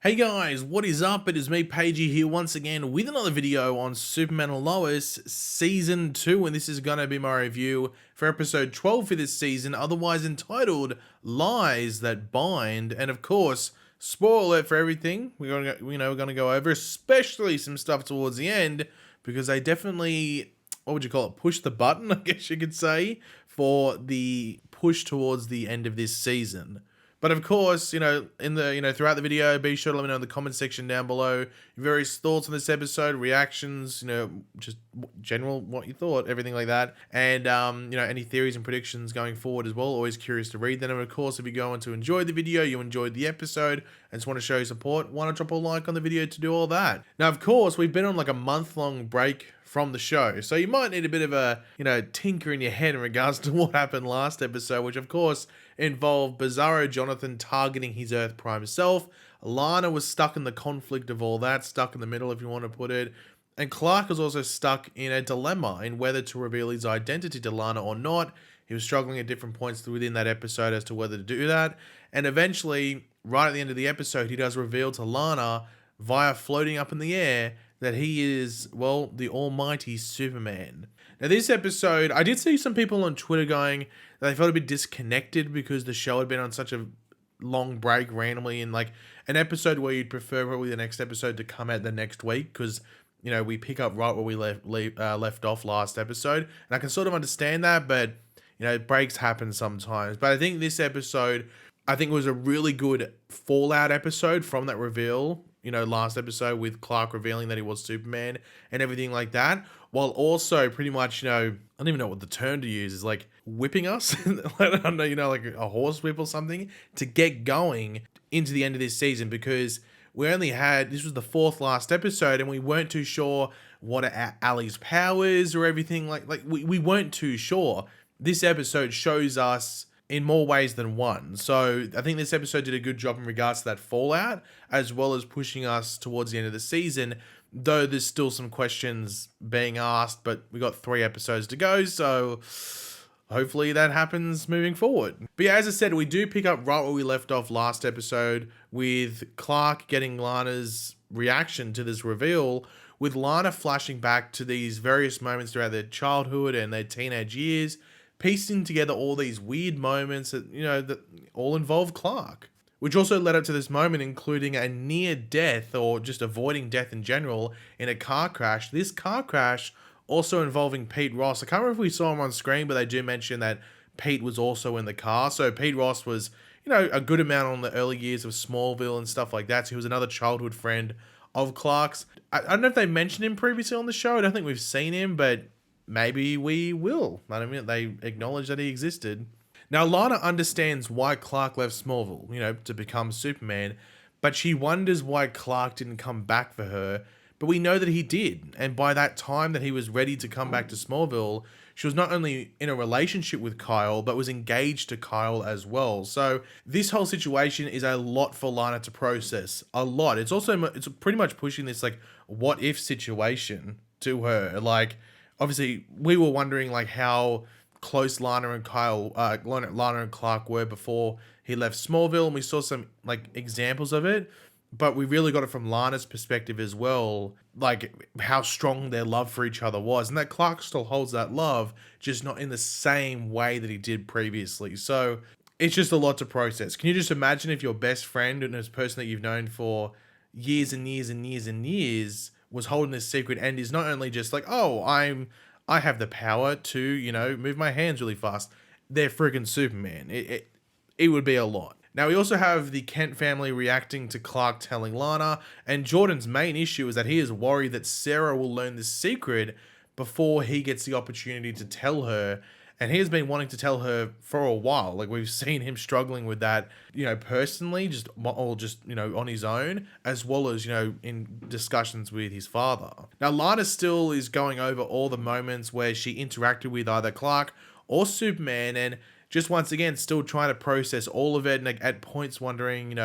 Hey guys, what is up? It is me, Pagey, here once again with another video on Superman and Lois Season 2, and this is going to be my review for episode 12 for this season, otherwise entitled Lies That Bind. And of course, spoiler alert for everything we're going to go over, especially some stuff towards the end, because they definitely, what would you call it, push the button, I guess you could say, for the push towards the end of this season. But of course, throughout the video, be sure to let me know in the comment section down below your various thoughts on this episode, reactions, just general what you thought, everything like that. And, any theories and predictions going forward as well. Always curious to read them. And of course, if you're going to enjoy the video, you enjoyed the episode, and just want to show your support, why not drop a like on the video to do all that? Now, of course, we've been on like a month-long break from the show, so you might need a bit of a tinker in your head in regards to what happened last episode, which of course involved Bizarro Jonathan targeting his Earth Prime self. Lana was stuck in the conflict of all that, stuck in the middle if you want to put it, and Clark was also stuck in a dilemma in whether to reveal his identity to Lana or not. He was struggling at different points within that episode as to whether to do that, and eventually, right at the end of the episode, he does reveal to Lana via floating up in the air that he is, well, the almighty Superman. Now, this episode, I did see some people on Twitter going that they felt a bit disconnected because the show had been on such a long break randomly, in like an episode where you'd prefer probably the next episode to come out the next week because, we pick up right where we left off last episode. And I can sort of understand that, but, breaks happen sometimes. But I think this episode, was a really good fallout episode from that reveal, last episode with Clark revealing that he was Superman and everything like that, while also pretty much, I don't even know what the term to use is, like whipping us, I don't know, like a horse whip or something to get going into the end of this season, because this was the fourth last episode and we weren't too sure what are Ali's powers or everything like we weren't too sure. This episode shows us in more ways than one. So I think this episode did a good job in regards to that fallout, as well as pushing us towards the end of the season, though there's still some questions being asked, but we got 3 episodes to go, so hopefully that happens moving forward. But yeah, as I said, we do pick up right where we left off last episode with Clark getting Lana's reaction to this reveal, with Lana flashing back to these various moments throughout their childhood and their teenage years, piecing together all these weird moments that, that all involve Clark. Which also led up to this moment, including a near death, or just avoiding death in general, in a car crash. This car crash also involving Pete Ross. I can't remember if we saw him on screen, but they do mention that Pete was also in the car. So Pete Ross was, a good amount on the early years of Smallville and stuff like that. So he was another childhood friend of Clark's. I don't know if they mentioned him previously on the show. I don't think we've seen him, but maybe we will. I mean, they acknowledge that he existed. Now, Lana understands why Clark left Smallville, to become Superman, but she wonders why Clark didn't come back for her. But we know that he did, and by that time that he was ready to come back to Smallville, she was not only in a relationship with Kyle, but was engaged to Kyle as well. So this whole situation is a lot for Lana to process. A lot. It's pretty much pushing this, like, what if situation to her. Like, obviously, we were wondering, like, how close Lana and Clark were before he left Smallville, and we saw some, like, examples of it. But we really got it from Lana's perspective as well, like how strong their love for each other was, and that Clark still holds that love, just not in the same way that he did previously. So it's just a lot to process. Can you just imagine if your best friend and this person that you've known for years and years and years and years was holding this secret, and is not only just like, oh, I have the power to, move my hands really fast. They're friggin' Superman. It would be a lot. Now, we also have the Kent family reacting to Clark telling Lana, and Jordan's main issue is that he is worried that Sarah will learn this secret before he gets the opportunity to tell her, and he has been wanting to tell her for a while. Like, we've seen him struggling with that, personally, on his own, as well as, in discussions with his father. Now, Lana still is going over all the moments where she interacted with either Clark or Superman, and just once again, still trying to process all of it, and at points wondering,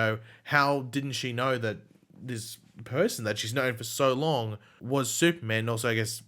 how didn't she know that this person that she's known for so long was Superman? And also, I guess,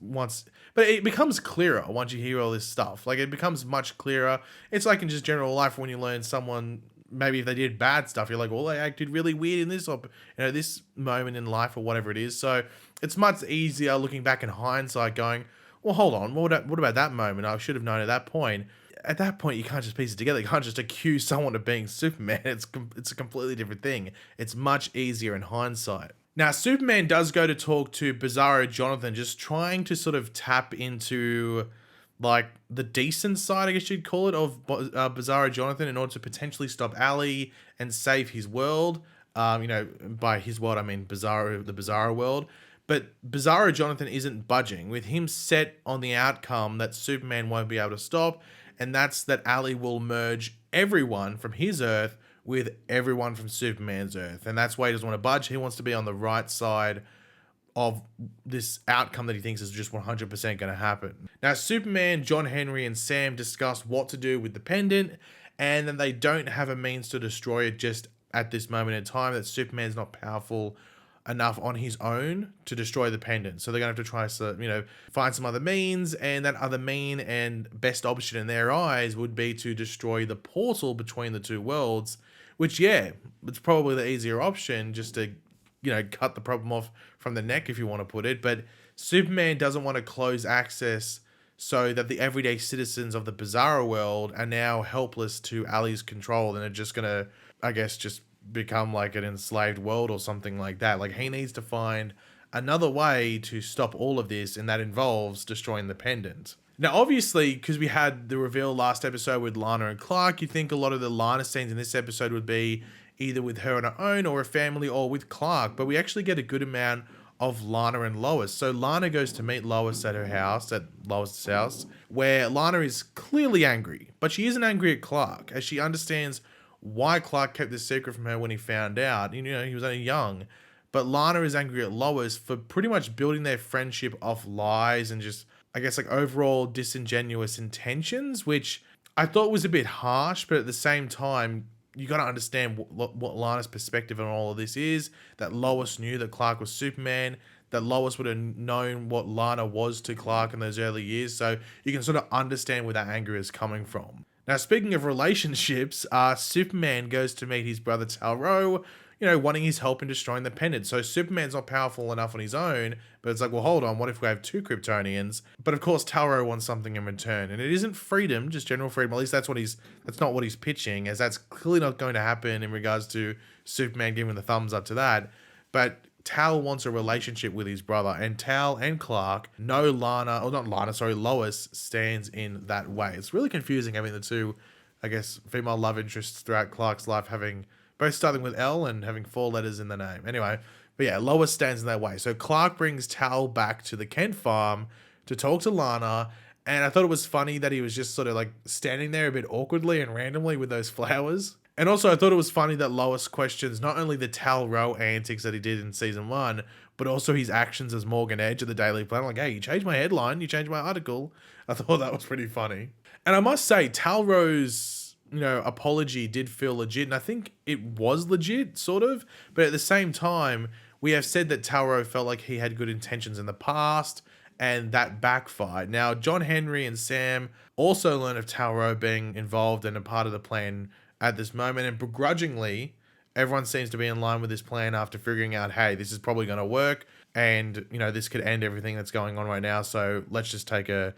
but it becomes clearer once you hear all this stuff. Like, it becomes much clearer. It's like in just general life when you learn someone maybe if they did bad stuff, you're like, well, they acted really weird in this, or this moment in life, or whatever it is. So it's much easier looking back in hindsight, going, well, hold on, what about that moment? I should have known at that point. At that point, you can't just piece it together. You can't just accuse someone of being Superman. It's a completely different thing. It's much easier in hindsight. Now, Superman does go to talk to Bizarro Jonathan, just trying to sort of tap into like the decent side, I guess you'd call it, of Bizarro Jonathan in order to potentially stop Ali and save his world. By his world, I mean Bizarro, the Bizarro world. But Bizarro Jonathan isn't budging, with him set on the outcome that Superman won't be able to stop, and that's that Ali will merge everyone from his Earth with everyone from Superman's Earth. And that's why he doesn't want to budge. He wants to be on the right side of this outcome that he thinks is just 100% going to happen. Now, Superman, John Henry, and Sam discuss what to do with the pendant, and then they don't have a means to destroy it just at this moment in time, that Superman's not powerful enough on his own to destroy the pendant. So they're going to have to try to, find some other means, and that other mean and best option in their eyes would be to destroy the portal between the two worlds, which, yeah, it's probably the easier option, just to cut the problem off from the neck, if you want to put it. But Superman doesn't want to close access so that the everyday citizens of the Bizarro world are now helpless to Ali's control, and are just going to, I guess, just become like an enslaved world or something like that. Like, he needs to find another way to stop all of this, and that involves destroying the pendant. Now, obviously, because we had the reveal last episode with Lana and Clark, you think a lot of the Lana scenes in this episode would be either with her on her own, or a family, or with Clark. But we actually get a good amount of Lana and Lois. So Lana goes to meet Lois at her house, at Lois's house, where Lana is clearly angry. But she isn't angry at Clark, as she understands why Clark kept this secret from her when he found out. He was only young. But Lana is angry at Lois for pretty much building their friendship off lies and just, I guess, like, overall disingenuous intentions, which I thought was a bit harsh. But at the same time, you got to understand what Lana's perspective on all of this is, that Lois knew that Clark was Superman, that Lois would have known what Lana was to Clark in those early years. So you can sort of understand where that anger is coming from. Now, speaking of relationships, Superman goes to meet his brother Tal-Roh, wanting his help in destroying the pendant. So Superman's not powerful enough on his own, but it's like, well, hold on, what if we have two Kryptonians? But of course, Tal-Roh wants something in return, and it isn't freedom, just general freedom. At least that's not what he's pitching, as that's clearly not going to happen in regards to Superman giving the thumbs up to that. But Tal wants a relationship with his brother, and Tal and Clark know Lois stands in that way. It's really confusing having the two, I guess, female love interests throughout Clark's life, having both starting with L and having 4 letters in the name. Anyway, but yeah, Lois stands in that way. So Clark brings Tal back to the Kent farm to talk to Lana, and I thought it was funny that he was just sort of like standing there a bit awkwardly and randomly with those flowers. And also, I thought it was funny that Lois questions not only the Tal-Roh antics that he did in season 1, but also his actions as Morgan Edge of the Daily Planet. Like, hey, you changed my headline, you changed my article. I thought that was pretty funny. And I must say, Tal-Roh's apology did feel legit, and I think it was legit, sort of. But at the same time, we have said that Tal-Roh felt like he had good intentions in the past, and that backfired. Now, John Henry and Sam also learn of Tal-Roh being involved and a part of the plan at this moment, and begrudgingly, everyone seems to be in line with this plan after figuring out, hey, this is probably going to work, and this could end everything that's going on right now, so let's just take a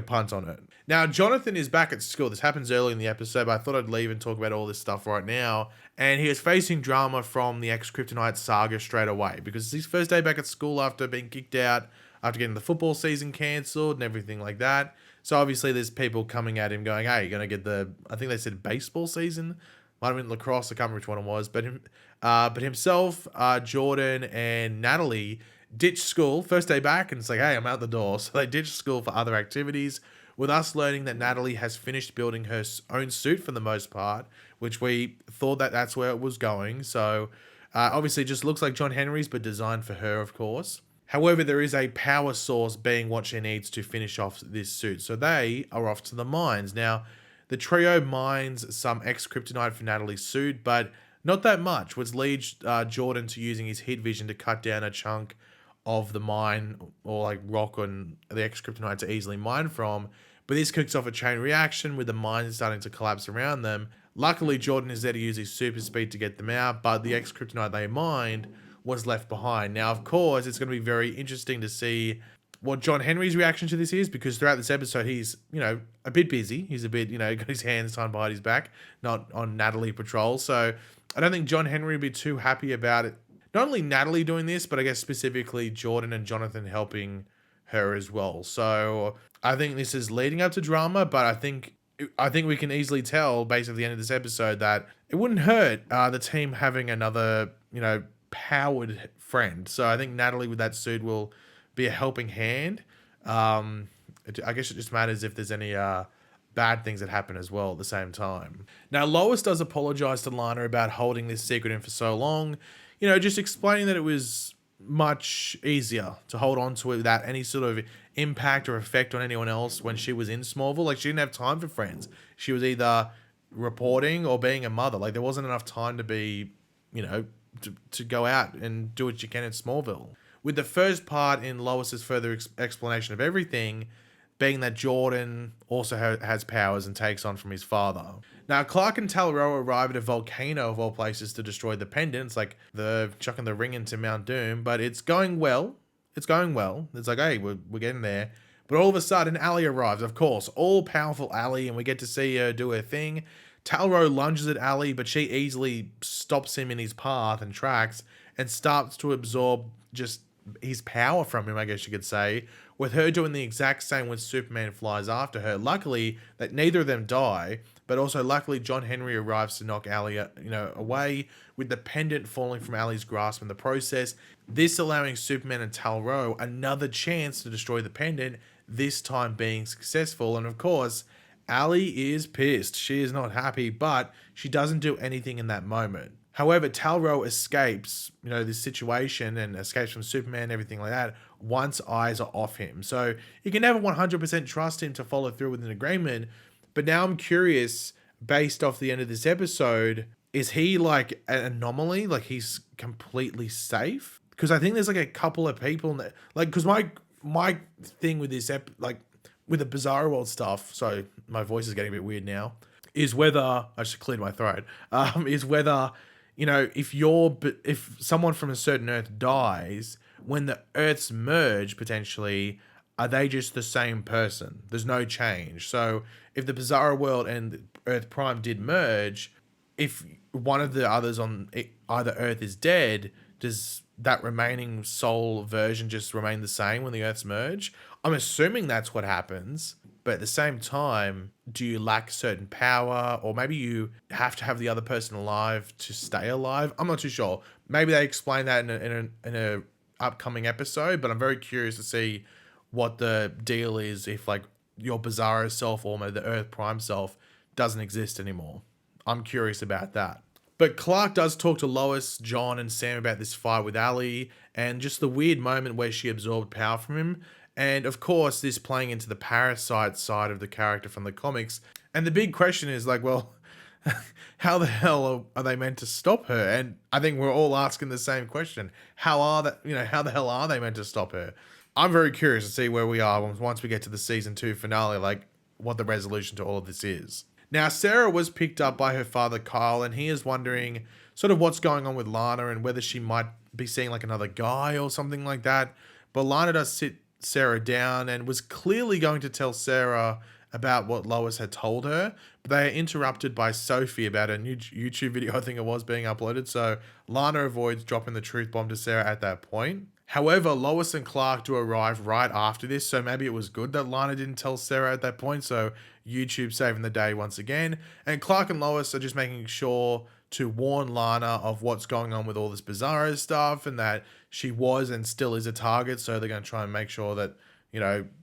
punt on it. Now, Jonathan is back at school. This happens early in the episode, but I thought I'd leave and talk about all this stuff right now. And he is facing drama from the ex-Kryptonite saga straight away, because it's his first day back at school after being kicked out, after getting the football season cancelled and everything like that. So obviously there's people coming at him going, hey, you're going to get I think they said baseball season. Might have been lacrosse, I can't remember which one it was. But himself, Jordan, and Natalie ditched school first day back, and it's like, hey, I'm out the door. So they ditched school for other activities, with us learning that Natalie has finished building her own suit for the most part, which we thought that that's where it was going. So obviously it just looks like John Henry's, but designed for her, of course. However, there is a power source being what she needs to finish off this suit. So they are off to the mines. Now, the trio mines some ex-Kryptonite for Natalie's suit, but not that much, which leads Jordan to using his heat vision to cut down a chunk of the mine, or like rock on the ex-Kryptonite to easily mine from. But this kicks off a chain reaction with the mines starting to collapse around them, Luckily, Jordan is there to use his super speed to get them out, but the ex-kryptonite they mined was left behind. Now, of course, it's going to be very interesting to see what John Henry's reaction to this is, because throughout this episode, he's, a bit busy. He's a bit, got his hands tied behind his back, not on Natalie patrol. So I don't think John Henry would be too happy about it. Not only Natalie doing this, but I guess specifically Jordan and Jonathan helping her as well. So I think this is leading up to drama, but I think we can easily tell based on the end of this episode that it wouldn't hurt the team having another, powered friend. So I think Natalie with that suit will be a helping hand. I guess it just matters if there's any bad things that happen as well at the same time. Now, Lois does apologize to Lana about holding this secret in for so long, just explaining that it was much easier to hold on to it without any sort of impact or effect on anyone else when she was in Smallville. Like, she didn't have time for friends. She was either reporting or being a mother. Like, there wasn't enough time to be, to go out and do what you can in Smallville. With the first part in Lois's further explanation of everything being that Jordan also has powers and takes on from his father. Now, Clark and Tal-Roh arrive at a volcano of all places to destroy the pendant. It's like they're chucking the ring into Mount Doom, but it's going well. It's like, hey, we're getting there. But all of a sudden, Allie arrives, of course, all-powerful Allie, and we get to see her do her thing. Tal-Roh lunges at Allie, but she easily stops him in his path and tracks and starts to absorb just his power from him, I guess you could say, with her doing the exact same when Superman flies after her. Luckily, that neither of them die, but also luckily John Henry arrives to knock Allie, away, with the pendant falling from Allie's grasp in the process, this allowing Superman and Tal-Roh another chance to destroy the pendant, this time being successful. And of course, Allie is pissed. She is not happy, but she doesn't do anything in that moment. However, Tal-Roh escapes, this situation and escapes from Superman and everything like that once eyes are off him. So you can never 100% trust him to follow through with an agreement. But now I'm curious, based off the end of this episode, is he like an anomaly? Like he's completely safe? Because I think there's like a couple of people that, like, because my thing with this with the Bizarro World stuff, so my voice is getting a bit weird now, is whether, I just cleared my throat, is whether, if someone from a certain Earth dies, when the Earths merge, potentially, are they just the same person? There's no change. So if the Bizarro World and Earth Prime did merge, if one of the others on either Earth is dead, does that remaining soul version just remain the same when the Earths merge? I'm assuming that's what happens, but at the same time, do you lack certain power, or maybe you have to have the other person alive to stay alive? I'm not too sure. Maybe they explain that in a upcoming episode, but I'm very curious to see what the deal is if like your Bizarro self or maybe the Earth Prime self doesn't exist anymore. I'm curious about that. But Clark does talk to Lois, John, and Sam about this fight with Allie and just the weird moment where she absorbed power from him. And of course, this playing into the Parasite side of the character from the comics. And the big question is like, well, how the hell are they meant to stop her? And I think we're all asking the same question. How the hell are they meant to stop her? I'm very curious to see where we are once we get to the season 2 finale, like what the resolution to all of this is. Now, Sarah was picked up by her father, Kyle, and he is wondering sort of what's going on with Lana and whether she might be seeing like another guy or something like that. But Lana does sit Sarah down and was clearly going to tell Sarah about what Lois had told her, but they are interrupted by Sophie about a new YouTube video, I think it was, being uploaded. So Lana avoids dropping the truth bomb to Sarah at that point. However, Lois and Clark do arrive right after this, so maybe it was good that Lana didn't tell Sarah at that point, so YouTube saving the day once again. And Clark and Lois are just making sure to warn Lana of what's going on with all this Bizarro stuff and that she was and still is a target, so they're going to try and make sure that,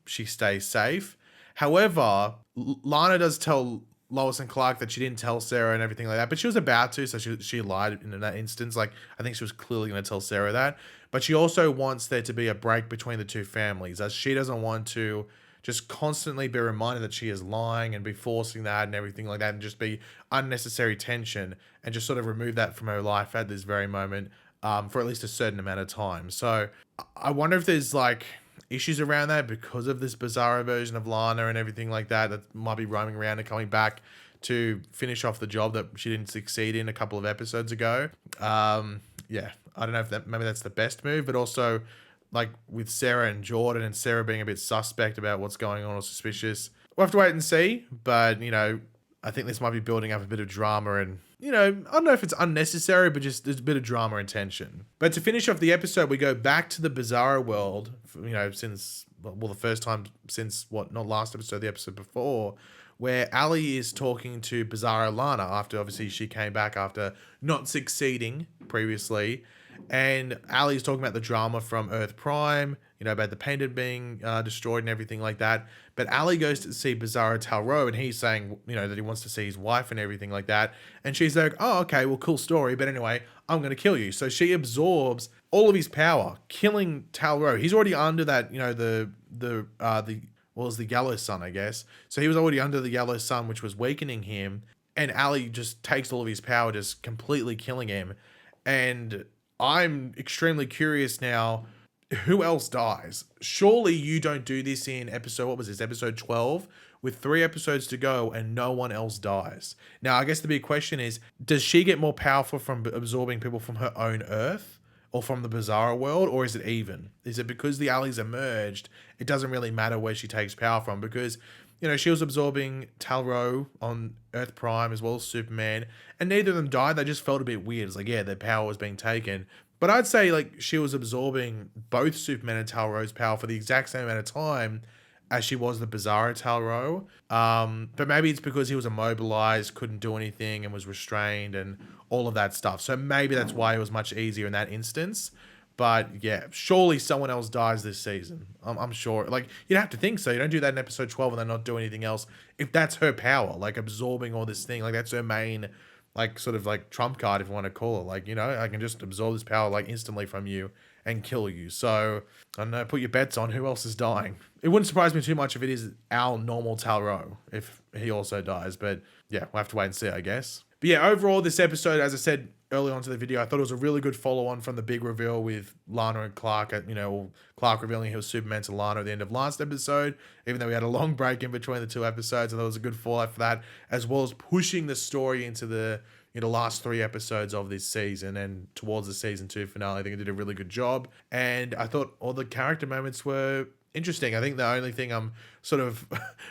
she stays safe. However, Lana does tell Lois and Clark that she didn't tell Sarah and everything like that, but she was about to, so she lied in that instance. Like, I think she was clearly going to tell Sarah that, but she also wants there to be a break between the two families, as she doesn't want to just constantly be reminded that she is lying and be forcing that and everything like that, and just be unnecessary tension and just sort of remove that from her life at this very moment for at least a certain amount of time. So I wonder if there's like issues around that because of this Bizarro version of Lana and everything like that might be roaming around and coming back to finish off the job that she didn't succeed in a couple of episodes ago. Yeah, I don't know if that, maybe that's the best move, but also like with Sarah and Jordan, and Sarah being a bit suspect about what's going on or suspicious. We'll have to wait and see, but you know, I think this might be building up a bit of drama and, you know, I don't know if it's unnecessary, but just there's a bit of drama and tension. But to finish off the episode, we go back to the Bizarro world, you know, since, well, the first time since, not last episode, the episode before, where Ali is talking to Bizarro Lana after obviously she came back after not succeeding previously. And Ali is talking about the drama from Earth Prime, you know, about the painted being destroyed and everything like that. But Ali goes to see Bizarro Tal-Roh, and he's saying, you know, that he wants to see his wife and everything like that. And she's like, oh, okay, well, cool story. But anyway, I'm going to kill you. So she absorbs all of his power, killing Tal-Roh. He's already under that, you know, the yellow sun, I guess. So he was already under the yellow sun, which was weakening him. And Ali just takes all of his power, just completely killing him. And I'm extremely curious now, who else dies? Surely you don't do this in episode, what was this, episode 12? With 3 episodes to go and no one else dies. Now, I guess the big question is, does she get more powerful from absorbing people from her own Earth? Or from the Bizarro world? Or is it even? Is it because the Ali's emerged, it doesn't really matter where she takes power from? Because, you know, she was absorbing Tal-Roh on Earth Prime as well as Superman, and neither of them died. They just felt a bit weird. It's like, yeah, their power was being taken. But I'd say, like, she was absorbing both Superman and Tal-Roh's power for the exact same amount of time as she was the Bizarro Tal-Roh. But maybe it's because he was immobilized, couldn't do anything, and was restrained and all of that stuff. So maybe that's why it was much easier in that instance. But yeah, surely someone else dies this season. I'm sure. Like, you'd have to think so. You don't do that in episode 12 and then not do anything else. If that's her power, like absorbing all this thing, like that's her main, like sort of like trump card, if you want to call it. Like, you know, I can just absorb this power like instantly from you and kill you. So I don't know, put your bets on who else is dying. It wouldn't surprise me too much if it is our normal Tal-Roh, if he also dies. But yeah, we'll have to wait and see, I guess. But yeah, overall, this episode, as I said early on to the video, I thought it was a really good follow-on from the big reveal with Lana and Clark, you know, Clark revealing he was Superman to Lana at the end of last episode, even though we had a long break in between the 2 episodes, and there was a good fallout for that, as well as pushing the story into the, you know, last 3 episodes of this season and towards the season 2 finale. I think it did a really good job, and I thought all the character moments were interesting. I think the only thing I'm sort of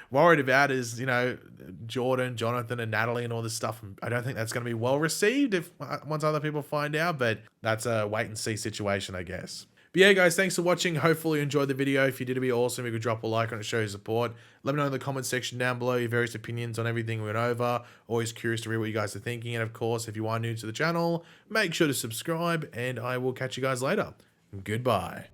worried about is, you know, Jordan, Jonathan, and Natalie and all this stuff. I don't think that's going to be well received if once other people find out, but that's a wait and see situation, I guess. But yeah, guys, thanks for watching. Hopefully you enjoyed the video. If you did, it'd be awesome. You could drop a like on it to show your support. Let me know in the comment section down below your various opinions on everything we went over. Always curious to read what you guys are thinking. And of course, if you are new to the channel, make sure to subscribe, and I will catch you guys later. Goodbye.